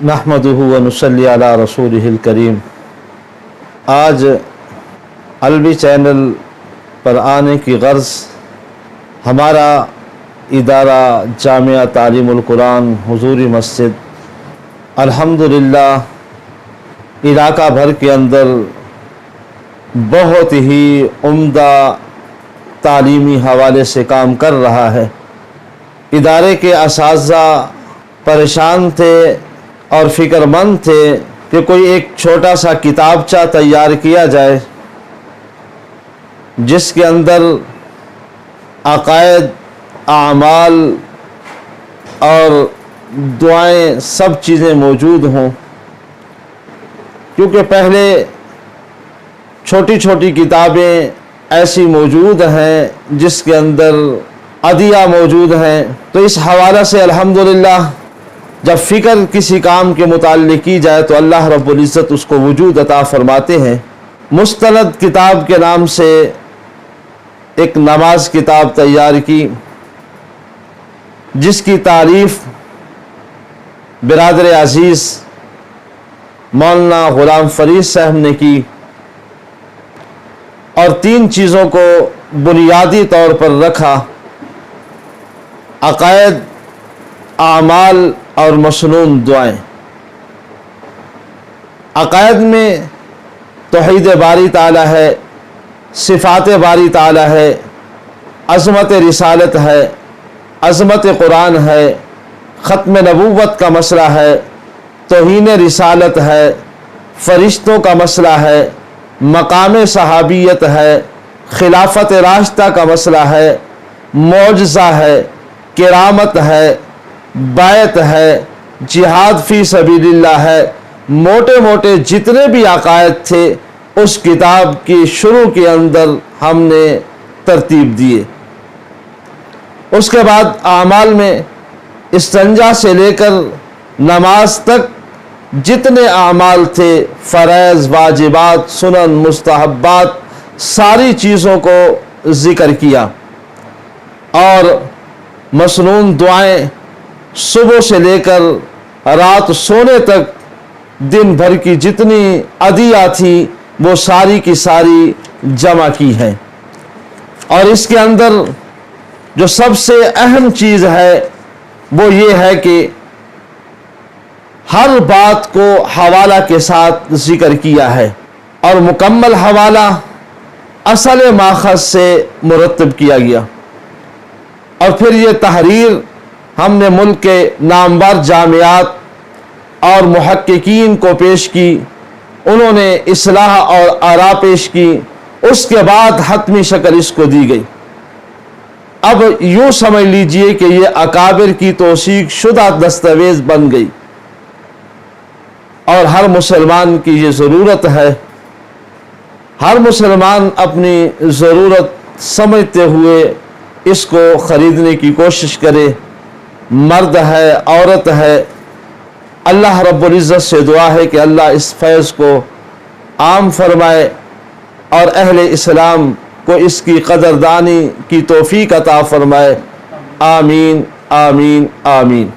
نحمدہ و نصلی علی رسولہ الکریم۔ آج علوی چینل پر آنے کی غرض ہمارا ادارہ جامعہ تعلیم القرآن حضوری مسجد الحمدللہ علاقہ بھر کے اندر بہت ہی عمدہ تعلیمی حوالے سے کام کر رہا ہے۔ ادارے کے اساتذہ پریشان تھے اور فکر مند تھے کہ کوئی ایک چھوٹا سا کتابچہ تیار کیا جائے جس کے اندر عقائد، اعمال اور دعائیں سب چیزیں موجود ہوں، کیونکہ پہلے چھوٹی چھوٹی کتابیں ایسی موجود ہیں جس کے اندر عدیہ موجود ہیں۔ تو اس حوالے سے الحمدللہ جب فکر کسی کام کے متعلق کی جائے تو اللہ رب العزت اس کو وجود عطا فرماتے ہیں۔ مستند کتاب کے نام سے ایک نماز کتاب تیار کی جس کی تعریف برادر عزیز مولانا غلام فرید صاحب نے کی، اور 3 چیزوں کو بنیادی طور پر رکھا: عقائد، اعمال اور مسنون دعائیں۔ عقائد میں توحید باری تعالی ہے، صفات باری تعالی ہے، عظمت رسالت ہے، عظمت قرآن ہے، ختم نبوت کا مسئلہ ہے، توہین رسالت ہے، فرشتوں کا مسئلہ ہے، مقام صحابیت ہے، خلافت راشدہ کا مسئلہ ہے، معجزہ ہے، کرامت ہے، بیعت ہے، جہاد فی سبیل اللہ ہے۔ موٹے موٹے جتنے بھی عقائد تھے اس کتاب کی شروع کے اندر ہم نے ترتیب دیے۔ اس کے بعد اعمال میں استنجا سے لے کر نماز تک جتنے اعمال تھے، فرائض، واجبات، سنن، مستحبات، ساری چیزوں کو ذکر کیا۔ اور مسنون دعائیں صبح سے لے کر رات سونے تک دن بھر کی جتنی عدیہ تھی وہ ساری کی ساری جمع کی ہے۔ اور اس کے اندر جو سب سے اہم چیز ہے وہ یہ ہے کہ ہر بات کو حوالہ کے ساتھ ذکر کیا ہے، اور مکمل حوالہ اصل ماخذ سے مرتب کیا گیا۔ اور پھر یہ تحریر ہم نے ملک کے نامور جامعات اور محققین کو پیش کی، انہوں نے اصلاح اور آراء پیش کی، اس کے بعد حتمی شکل اس کو دی گئی۔ اب یوں سمجھ لیجئے کہ یہ اکابر کی توثیق شدہ دستاویز بن گئی، اور ہر مسلمان کی یہ ضرورت ہے، ہر مسلمان اپنی ضرورت سمجھتے ہوئے اس کو خریدنے کی کوشش کرے، مرد ہے، عورت ہے۔ اللہ رب العزت سے دعا ہے کہ اللہ اس فیض کو عام فرمائے اور اہل اسلام کو اس کی قدردانی کی توفیق عطا فرمائے۔ آمین آمین آمین۔